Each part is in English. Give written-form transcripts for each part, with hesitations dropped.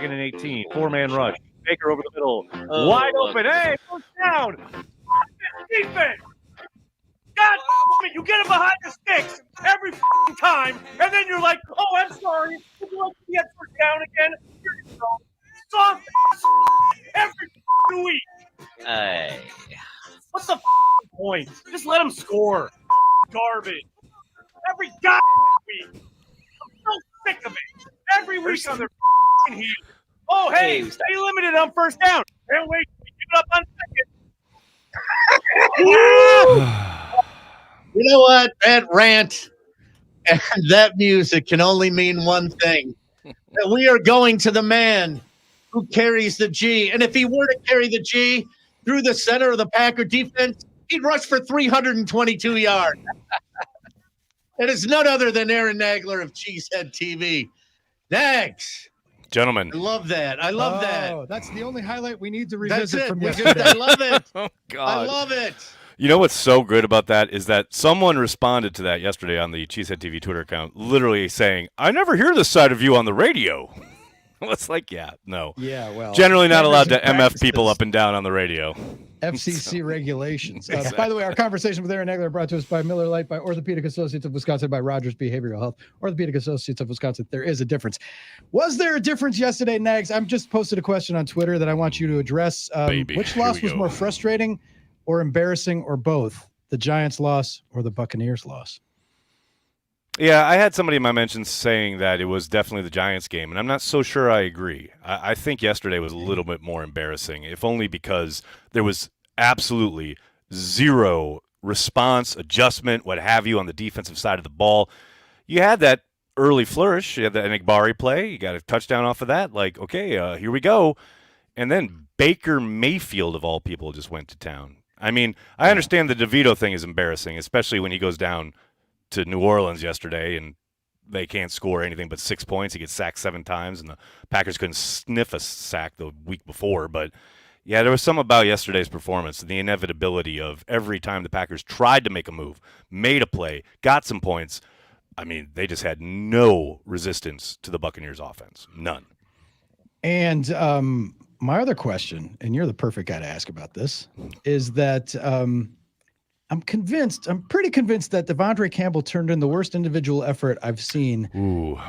Second and 18. Four-man rush. Baker over the middle. Wide open. Hey, first down. Defense. God damn it, you get him behind the sticks every time, and then you're like, oh, I'm sorry. Would you like to get first down again? Here you go. Soft every week. Hey. What's the point? Just let them score. Garbage. Every goddamn week. I'm so sick of it. Every week on their heat. Oh, hey, stay limited on first down. Can't wait to give it up on second. You know what? That rant and that music can only mean one thing. That we are going to the man who carries the G. And if he were to carry the G through the center of the Packer defense, he'd rush for 322 yards. It is none other than Aaron Nagler of Cheesehead TV. Nags. Gentlemen. I love that. I love that. That's the only highlight we need to revisit from yesterday. I love it. Oh, God. I love it. You know what's so good about that is that someone responded to that yesterday on the Cheesehead TV Twitter account, literally saying, I never hear this side of you on the radio. It's like, yeah, no. Yeah, well. Generally not allowed to MF people up and down on the radio. FCC regulations. By the way, our conversation with Aaron Nagler brought to us by Miller Lite, by Orthopedic Associates of Wisconsin, by Rogers Behavioral Health. Orthopedic Associates of Wisconsin, there is a difference. Was there a difference yesterday, Nags? I'm just posted a question on Twitter that I want you to address. Which loss was more frustrating or embarrassing, or both? The Giants' loss or the Buccaneers' loss? Yeah, I had somebody in my mentions saying that it was definitely the Giants game, and I'm not so sure I agree. I think yesterday was a little bit more embarrassing, if only because there was absolutely zero response, adjustment, what have you, on the defensive side of the ball. You had that early flourish. You had the Enigbari play. You got a touchdown off of that. Like, okay, here we go. And then Baker Mayfield, of all people, just went to town. I mean, I understand the DeVito thing is embarrassing, especially when he goes down to New Orleans yesterday and they can't score anything but 6 points. He gets sacked 7 times, and the Packers couldn't sniff a sack the week before. But, yeah, there was some about yesterday's performance, the inevitability of every time the Packers tried to make a move, made a play, got some points. I mean, they just had no resistance to the Buccaneers offense. None. And my other question, and you're the perfect guy to ask about this, is that I'm pretty convinced that Devondre Campbell turned in the worst individual effort I've seen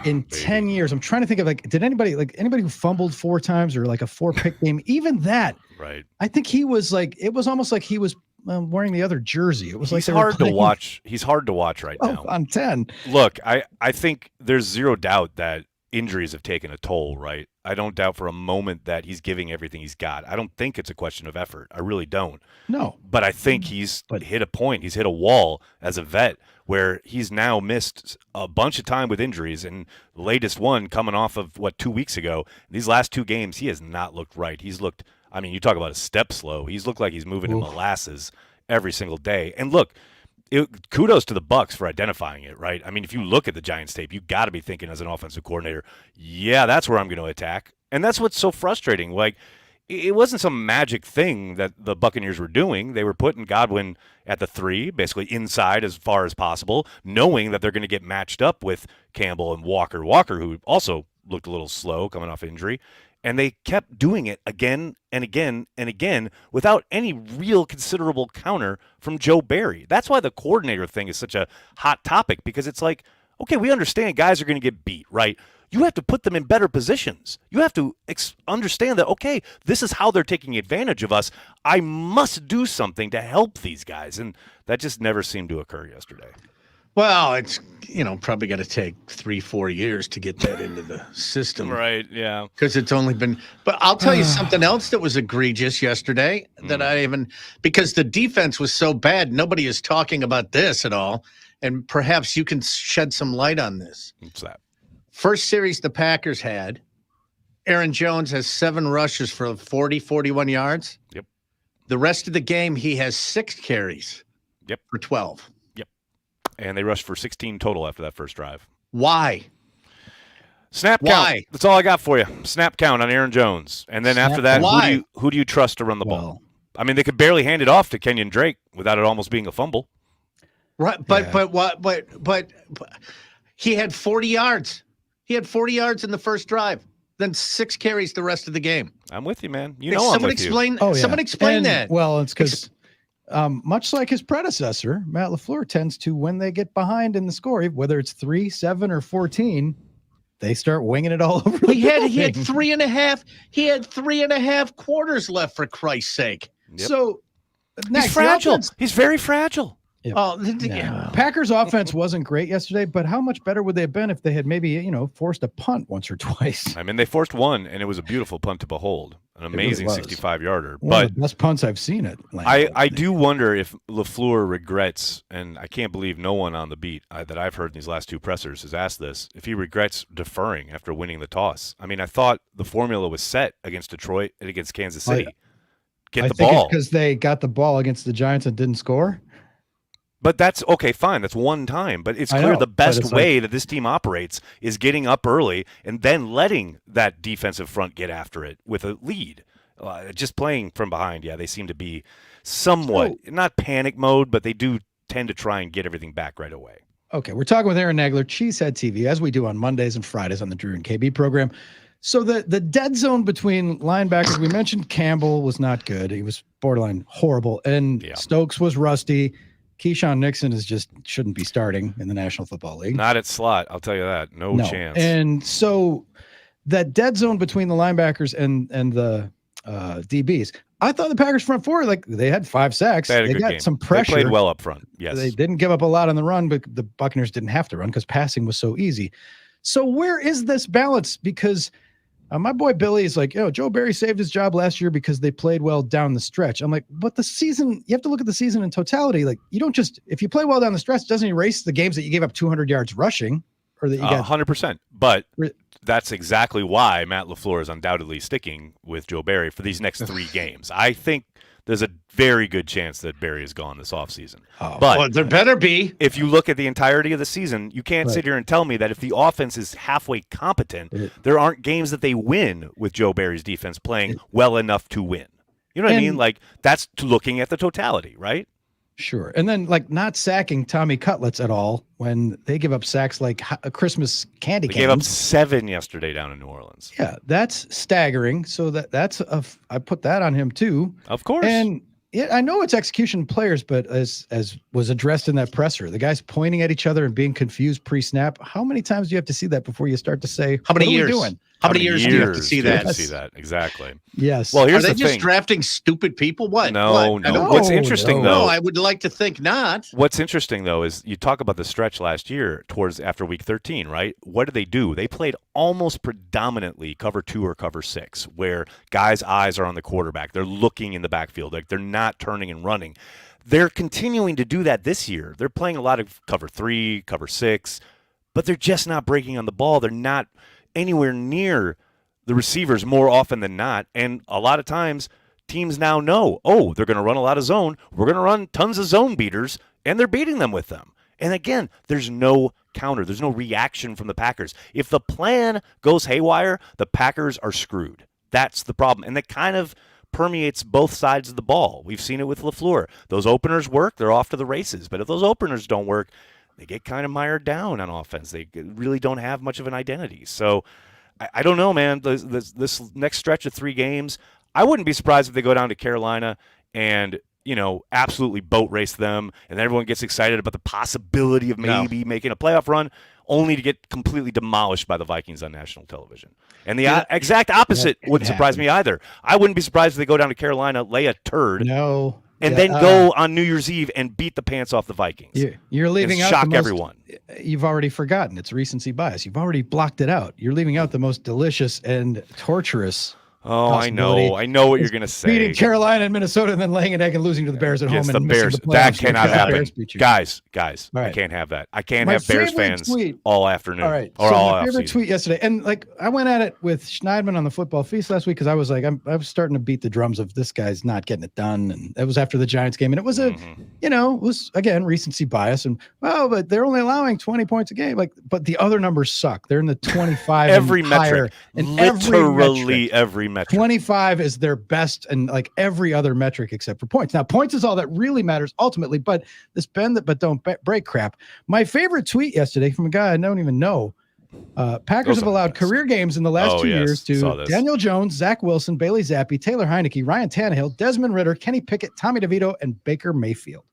in 10 years. I'm trying to think of, like, did anybody who fumbled 4 times or like a 4-pick game, even that, right? I think he was like, it was almost like he was wearing the other jersey. It was He's like hard to watch. He's hard to watch right now. On 10. Look, I think there's zero doubt that injuries have taken a toll, right? I don't doubt for a moment that he's giving everything he's got. I don't think it's a question of effort. I really don't. No. But I think he's hit a point. He's hit a wall as a vet where he's now missed a bunch of time with injuries, and the latest one coming off of, 2 weeks ago. These last 2 games, he has not looked right. He's looked, I mean, you talk about a step slow. He's looked like he's moving in molasses every single day. And look, kudos to the Bucs for identifying it, right? I mean, if you look at the Giants tape, you got to be thinking as an offensive coordinator, yeah, that's where I'm going to attack. And that's what's so frustrating. Like, it wasn't some magic thing that the Buccaneers were doing. They were putting Godwin at the 3, basically inside as far as possible, knowing that they're going to get matched up with Campbell and Walker, who also looked a little slow coming off injury. And they kept doing it again and again and again without any real considerable counter from Joe Barry. That's why the coordinator thing is such a hot topic, because it's like, okay, we understand guys are going to get beat, right? You have to put them in better positions. You have to understand that, okay, this is how they're taking advantage of us. I must do something to help these guys. And that just never seemed to occur yesterday. Well, it's, probably got to take 3-4 years to get that into the system. Right, yeah. Because it's only been – but I'll tell you something else that was egregious yesterday that because the defense was so bad, nobody is talking about this at all, and perhaps you can shed some light on this. What's that? First series the Packers had, Aaron Jones has 7 rushes for 41 yards. Yep. The rest of the game, he has 6 carries for 12. And they rushed for 16 total after that first drive. Why? Snap count. That's all I got for you. Snap count on Aaron Jones. And then after that, who do you trust to run the ball? I mean, they could barely hand it off to Kenyon Drake without it almost being a fumble. Right, but he had 40 yards. He had 40 yards in the first drive. then 6 carries the rest of the game. I'm with you, man. You Hey, know I'm someone with explain. you. Oh, yeah. Someone explain And, that. Well, it's because much like his predecessor, Matt LaFleur tends to, when they get behind in the score, whether it's 3, 7, or 14, they start winging it all over. He had 3.5. He had 3.5 quarters left, for Christ's sake. Yep. So He's fragile. He's very fragile. Yeah. Oh, Packers offense wasn't great yesterday, but how much better would they have been if they had maybe, forced a punt once or twice? I mean, they forced one, and it was a beautiful punt to behold. An amazing 65-yarder. One But of the best punts I've seen it. I do wonder if LaFleur regrets, and I can't believe no one on the beat that I've heard in these last 2 pressers has asked this, if he regrets deferring after winning the toss. I mean, I thought the formula was set against Detroit and against Kansas City. Get the ball. Because they got the ball against the Giants and didn't score. But that's okay, fine. That's one time. But it's clear the best way that this team operates is getting up early and then letting that defensive front get after it with a lead. Just playing from behind, they seem to be somewhat, not panic mode, but they do tend to try and get everything back right away. Okay, we're talking with Aaron Nagler, Cheesehead TV, as we do on Mondays and Fridays on the Drew and KB program. So the dead zone between linebackers, we mentioned Campbell was not good. He was borderline horrible. And Stokes was rusty. Keyshawn Nixon shouldn't be starting in the National Football League. Not at slot, I'll tell you that. No chance. And so that dead zone between the linebackers and the DBs, I thought the Packers front four, they had 5 sacks. They got game. some pressure. They played well up front. Yes. They didn't give up a lot on the run, but the Buccaneers didn't have to run because passing was so easy. So where is this balance? Because my boy Billy is like, Joe Barry saved his job last year because they played well down the stretch. I'm like, but the season, you have to look at the season in totality. Like, you don't if you play well down the stretch, it doesn't erase the games that you gave up 200 yards rushing or that you got 100%. But that's exactly why Matt LaFleur is undoubtedly sticking with Joe Barry for these next 3 games. I think there's a very good chance that Barry is gone this offseason. But there better be. If you look at the entirety of the season, you can't sit here and tell me that if the offense is halfway competent, there aren't games that they win with Joe Barry's defense playing well enough to win. You know what I mean? Like, that's looking at the totality, right? Sure. And then, not sacking Tommy Cutlets at all when they give up sacks like a Christmas candy cane. They gave up 7 yesterday down in New Orleans. Yeah, that's staggering. So that's I put that on him too. Of course. And I know it's execution players, but as was addressed in that presser, the guys pointing at each other and being confused pre-snap. How many times do you have to see that before you start to say, how many years? Doing? How many years do you have to see that? Exactly. Yes. Well, here's Are they the just thing. drafting stupid people? What? No. What's interesting, though. No, I would like to think not. What's interesting, though, is you talk about the stretch last year after week 13, right? What did they do? They played almost predominantly cover 2 or cover 6, where guys' eyes are on the quarterback. They're looking in the backfield. They're not turning and running. They're continuing to do that this year. They're playing a lot of cover 3, cover 6, but they're just not breaking on the ball. They're not anywhere near the receivers more often than not. And a lot of times teams now know, they're going to run a lot of zone. We're going to run tons of zone beaters, and they're beating them with them. And again, there's no counter. There's no reaction from the Packers. If the plan goes haywire, the Packers are screwed. That's the problem. And that kind of permeates both sides of the ball. We've seen it with LaFleur. Those openers work, they're off to the races. But if those openers don't work, they get kind of mired down on offense. They really don't have much of an identity. So I don't know, man. This next stretch of 3 games, I wouldn't be surprised if they go down to Carolina and, absolutely boat race them, and everyone gets excited about the possibility of maybe making a playoff run, only to get completely demolished by the Vikings on national television. And the exact opposite wouldn't surprise me either. I wouldn't be surprised if they go down to Carolina, lay a turd, and then go on New Year's Eve and beat the pants off the Vikings. You're leaving out shock everyone. You've already forgotten. It's recency bias. You've already blocked it out. You're leaving out the most delicious and torturous. Oh, I know. I know what you're going to say. Beating Carolina and Minnesota and then laying an egg and losing to the Bears at home. The and Bears. The that cannot happen. Guys, right. I can't have that. I can't have Bears fans all afternoon. All right. Or so all my favorite offseason. tweet yesterday, and I went at it with Schneidman on the Football Feast last week because I was like, I was starting to beat the drums of this guy's not getting it done. And it was after the Giants game. And it was it was, again, recency bias. And, but they're only allowing 20 points a game. But the other numbers suck. They're in the 25 every and higher. Metric. In Literally every metric. 25 is their best and every other metric except for points. Now, points is all that really matters ultimately, but this bend that but don't break crap. My favorite tweet yesterday from a guy I don't even know Packers Those have are allowed the best. career games in the last 2 years Saw to this. Daniel Jones, Zach Wilson, Bailey Zappi, Taylor Heineke, Ryan Tannehill, Desmond Ridder, Kenny Pickett, Tommy DeVito, and Baker Mayfield.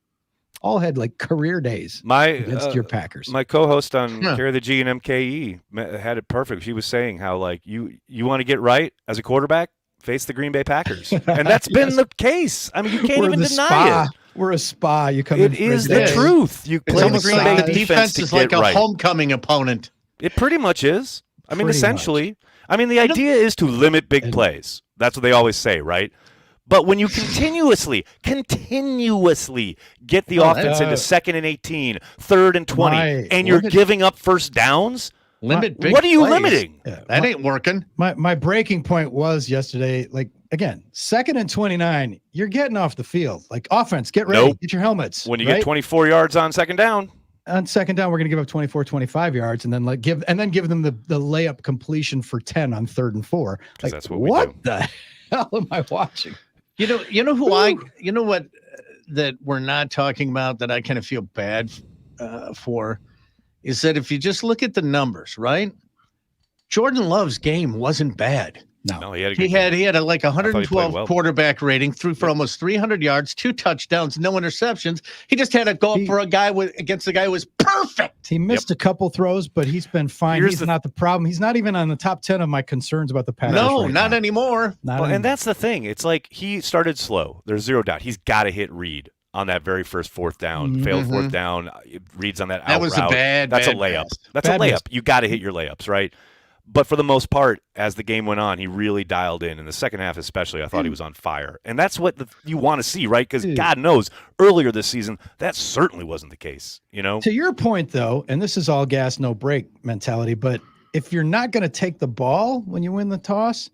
All had like career days against your Packers. My co-host on Huh. Carry the G and MKE had it perfect. She was saying how like you want to get right as a quarterback, face the Green Bay Packers, and that's been the case. I mean, you can't We're even the deny spa. it. We're a spa. You come in It for is a the day. truth. You It's play the almost Green like Bay the defense to is like get a right. homecoming opponent. It pretty much is. I mean, Pretty essentially. I mean, the idea is to limit big plays. That's what they always say, right? But when you continuously get the offense into 2nd and 18, 3rd and 20, and you're giving up first downs, Limit big what are you plays. limiting? Yeah, That ain't working. My breaking point was yesterday, like, again, 2nd and 29, you're getting off the field. Like, offense, get ready. Nope. Get your helmets. When you right? get 24 yards on 2nd down. On 2nd down, we're going to give up 24, 25 yards and then give them the layup completion for 10 on 3rd and 4. Like, that's what we what do. the hell am I watching? You know what that we're not talking about that I kind of feel bad for is that if you just look at the numbers, right? Jordan Love's game wasn't bad. No, he had a good He game. had a like I thought he 112 played well. quarterback rating, threw for almost 300 yards, 2 touchdowns, no interceptions. He just had to go up for against a guy who was perfect. He missed a couple throws, but he's been fine. Here's He's the- not the problem. He's not even on the top 10 of my concerns about the Packers. No, right not now. anymore. Not Well, anymore. and that's the thing. It's like he started slow. There's zero doubt. He's got to hit Reed on that very first 4th down. Failed 4th down. Reed's on that out That was route. a bad That's a bad layup. pass. That's Bad a layup. miss. You got to hit your layups, right? But for the most part, as the game went on, he really dialed in. In the second half especially, I thought he was on fire. And that's what you want to see, right? Because God knows, earlier this season, that certainly wasn't the case, you know? To your point, though, and this is all gas, no break mentality, but if you're not going to take the ball when you win the toss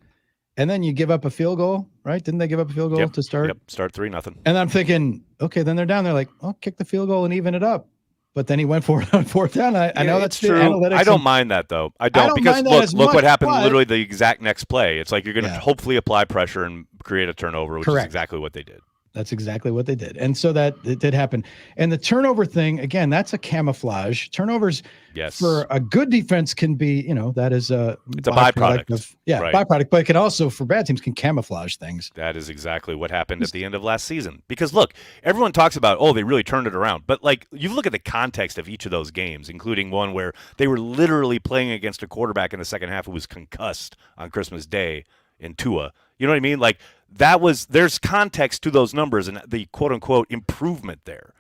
and then you give up a field goal, right? Didn't they give up a field goal to start? Yep, start 3-0. And I'm thinking, okay, then they're down there like, oh, kick the field goal and even it up. But then he went for it on 4th down. I know that's true. analytics. I don't mind that, though. I don't because mind that as look much, what happened but- literally the exact next play. It's like you're going to Yeah. hopefully apply pressure and create a turnover, which is Correct. exactly what they did. That's exactly what they did. And so that it did happen. And the turnover thing, again, that's a camouflage. Turnovers Yes. for a good defense can be, that is It's a byproduct. Right. byproduct, but it can also, for bad teams, can camouflage things. That is exactly what happened at the end of last season. Because look, everyone talks about, oh, they really turned it around. But like, you look at the context of each of those games, including one where they were literally playing against a quarterback in the second half who was concussed on Christmas Day in Tua. You know what I mean? Like there's context to those numbers and the quote unquote improvement there.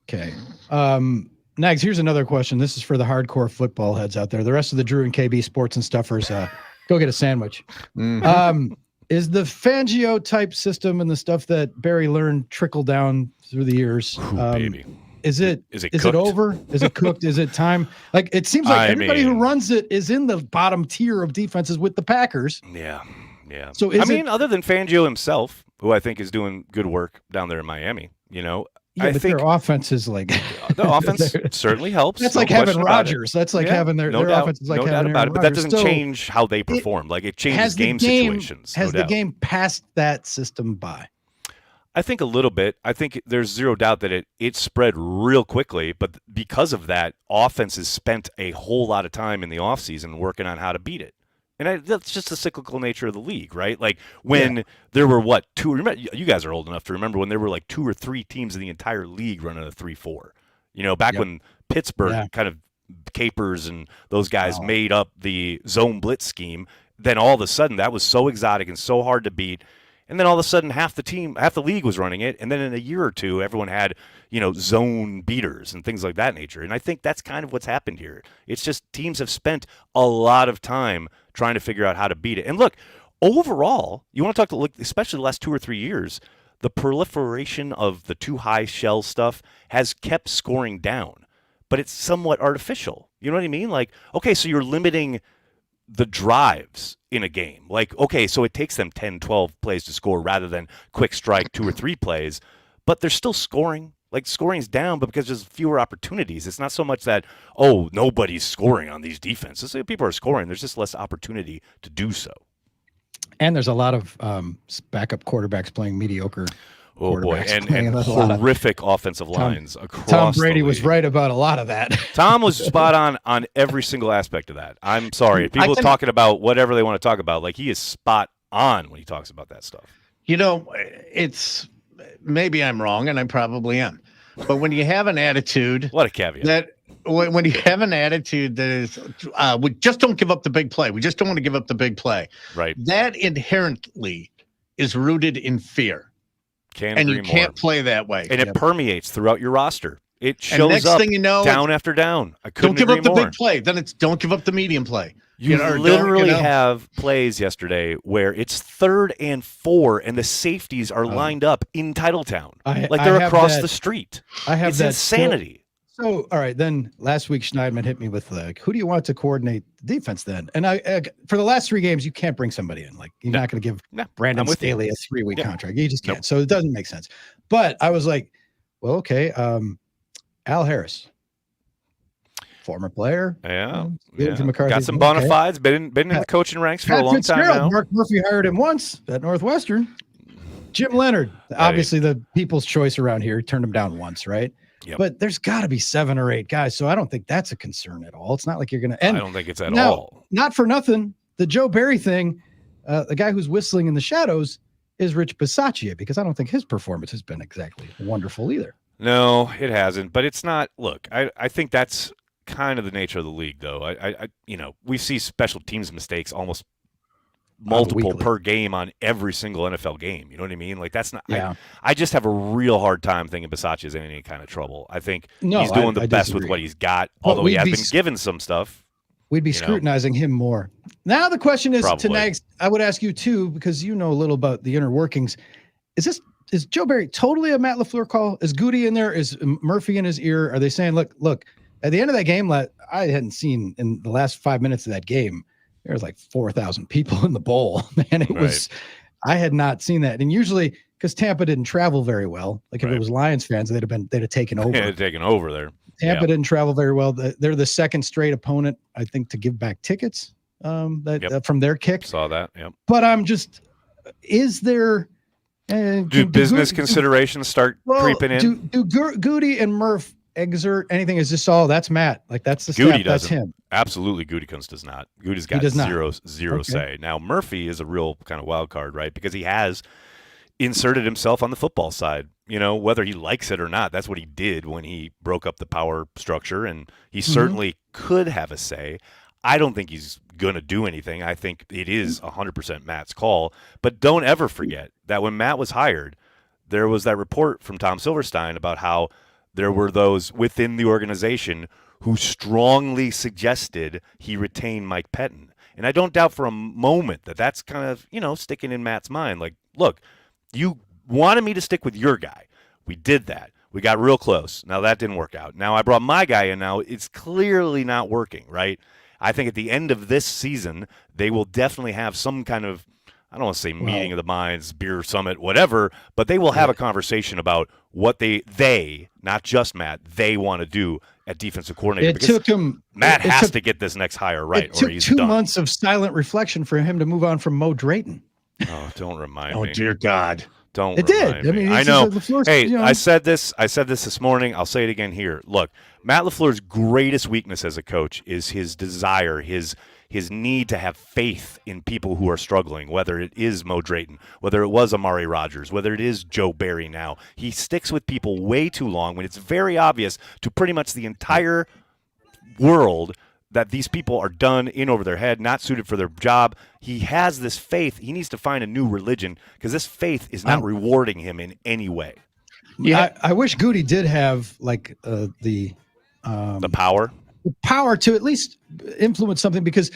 Okay. Nags, here's another question. This is for the hardcore football heads out there. The rest of the Drew and KB sports and stuffers, go get a sandwich. Is the Fangio type system and the stuff that Barry learned trickle down through the years? Baby. Is it cooked? over? Is it cooked? Is it time? Like, it seems like everybody who runs it is in the bottom tier of defenses with the Packers. Yeah. Yeah. So other than Fangio himself, who I think is doing good work down there in Miami, I think their offense is like the offense certainly helps. That's no like having question about Rodgers. it. That's like having their doubt, offense is like no having doubt about Aaron it. But that Rodgers. doesn't So change how they perform. Like it changes game situations. Has no the doubt. game passed that system by? I think a little bit. I think there's zero doubt that it spread real quickly, but because of that, offenses spent a whole lot of time in the offseason working on how to beat it. And that's just the cyclical nature of the league, right? Like when there were remember, you guys are old enough to remember when there were like 2 or 3 teams in the entire league running a 3-4. Back when Pittsburgh kind of Capers and those guys made up the zone blitz scheme, then all of a sudden that was so exotic and so hard to beat. And then all of a sudden half the league was running it. And then in a year or two, everyone had, zone beaters and things like that nature. And I think that's kind of what's happened here. It's just teams have spent a lot of time trying to figure out how to beat it. And look, overall, you want to talk especially the last 2 or 3 years, the proliferation of the too high shell stuff has kept scoring down, but it's somewhat artificial. You know what I mean? Like, okay, so you're limiting the drives in a game. Like, okay, so it takes them 10, 12 plays to score rather than quick strike 2 or 3 plays, but they're still scoring. Like, scoring's down, but because there's fewer opportunities. It's not so much that, nobody's scoring on these defenses. People are scoring. There's just less opportunity to do so. And there's a lot of backup quarterbacks playing mediocre Oh boy, quarterbacks and playing with a lot of- horrific offensive lines across. Tom Brady the was league. right about a lot of that. Tom was spot on every single aspect of that. I'm sorry, people talking about whatever they want to talk about, like he is spot on when he talks about that stuff. You know, it's maybe I'm wrong, and I probably am. But when you have an attitude, What a caveat. that when you have an attitude that is, we just don't give up the big play. We just don't want to give up the big play. Right. That inherently is rooted in fear. Can't And agree you can't more. play that way. And it permeates throughout your roster. It And shows next up thing you know, down after down. I couldn't don't give agree up the more. big play. Then it's don't give up the medium play. You know, or literally don't, have plays yesterday where it's 3rd and 4 and the safeties are lined up in Titletown. Like they're across the street. I have it's that insanity. So, all right, then last week Schneidman hit me with like, who do you want to coordinate the defense then? And I for the last 3 games, you can't bring somebody in. Like you're not going to give Brandon I'm with you. Staley a 3-week contract. You just can't. So it doesn't make sense. But I was like, well, okay, Al Harris, former player. Yeah. McCarthy. Got some bona fides. Been in the coaching ranks for a long time now. Mark Murphy hired him once at Northwestern. Jim Leonard, obviously the people's choice around here, turned him down once, right? Yep. But there's got to be 7 or 8 guys, so I don't think that's a concern at all. It's not like you're going to. I don't think it's at all. Not for nothing. The Joe Barry thing, the guy who's whistling in the shadows is Rich Bisaccia, because I don't think his performance has been exactly wonderful either. No, it hasn't. But it's not. Look, I think that's kind of the nature of the league, though. I we see special teams mistakes almost multiple per game on every single NFL game. You know what I mean? Like that's not. Yeah. I just have a real hard time thinking Bisaccia is in any kind of trouble. I think he's doing the best with what he's got, although he has been given some stuff. We'd be scrutinizing him more. Now the question is Probably. to Nags. I would ask you too, because you know a little about the inner workings. Is Joe Barry totally a Matt LaFleur call? Is Goody in there? Is Murphy in his ear? Are they saying, look, at the end of that game, I hadn't seen in the last 5 minutes of that game, there was like 4,000 people in the bowl, man. It was, I had not seen that. And usually, because Tampa didn't travel very well, like if it was Lions fans, they'd have taken over. Yeah, taken over there. Tampa didn't travel very well. They're the second straight opponent, I think, to give back tickets from their kick. Saw that. Yep. But I'm just, is there? Do business considerations start creeping in? Do Goody and Murph exert anything? Is this all? That's Matt. Like that's the Goody staff, that's him. Absolutely, Gutekunst does not. Goody's got zero say. Now Murphy is a real kind of wild card, right? Because he has inserted himself on the football side. You know, whether he likes it or not, that's what he did when he broke up the power structure, and he certainly could have a say. I don't think he's going to do anything. I think it is 100% Matt's call. But don't ever forget that when Matt was hired, there was that report from Tom Silverstein about how there were those within the organization who strongly suggested he retain Mike Pettin. And I don't doubt for a moment that that's kind of, sticking in Matt's mind. Like, look, you wanted me to stick with your guy. We did that. We got real close. Now that didn't work out. Now I brought my guy in. Now it's clearly not working, right? I think at the end of this season, they will definitely have some kind of, I don't want to say meeting of the minds, beer summit, whatever, but they will have a conversation about what they, not just Matt, they want to do at defensive coordinator. It took him. Matt has to get this next hire right, it took or he's 2 done. months of silent reflection for him to move on from Mo Drayton. Oh, don't remind me. Oh, dear God. Don't it remind did. me. I mean, I know. Hey, I said this this morning. I'll say it again here. Look, Matt LaFleur's greatest weakness as a coach is his desire, his need to have faith in people who are struggling, whether it is Mo Drayton, whether it was Amari Rodgers, whether it is Joe Barry now. He sticks with people way too long when it's very obvious to pretty much the entire world that these people are done, in over their head, not suited for their job. He has this faith. He needs to find a new religion because this faith is not rewarding him in any way. Yeah, I wish Goody did have like the power. The power to at least influence something, because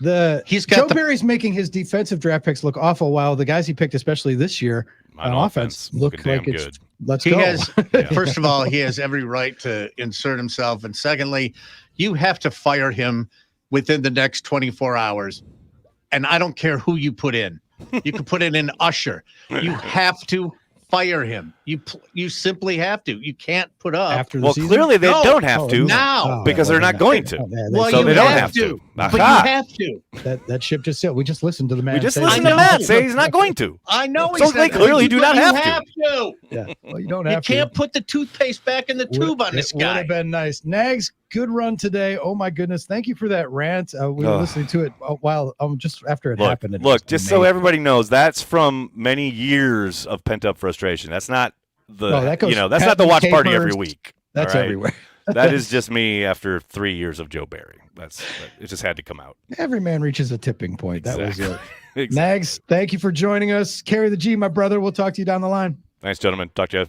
Joe Barry's making his defensive draft picks look awful, while the guys he picked, especially this year on offense, look like it's good. Let's go. First of all, he has every right to insert himself, and secondly, you have to fire him within the next 24 hours. And I don't care who you put in. You can put in an usher. You have to fire him. You simply have to. You can't put up. After the Well, season? clearly they No. don't have to now. because they're not going to. Well, So you they don't have have to. But you Aha. have to. That ship just sailed. We just listened to the man. We just say listened that. to Matt say he's not going to. I know. So he's they not clearly going to, do not but have you to. have to. Yeah. Well, you don't You have to. can't put the toothpaste back in the tube on this It would guy. have been nice. Nags, good run today. Oh my goodness. Thank you for that rant. We were listening to it while just after it happened. Look, just so everybody knows, that's from many years of pent up frustration. That's not that's not the watch party every week. That's all right? everywhere. That is just me after 3 years of Joe Barry. It just had to come out. Every man reaches a tipping point. That was it. Exactly. Nags, thank you for joining us. Carry the G, my brother. We'll talk to you down the line. Thanks, gentlemen. Talk to you.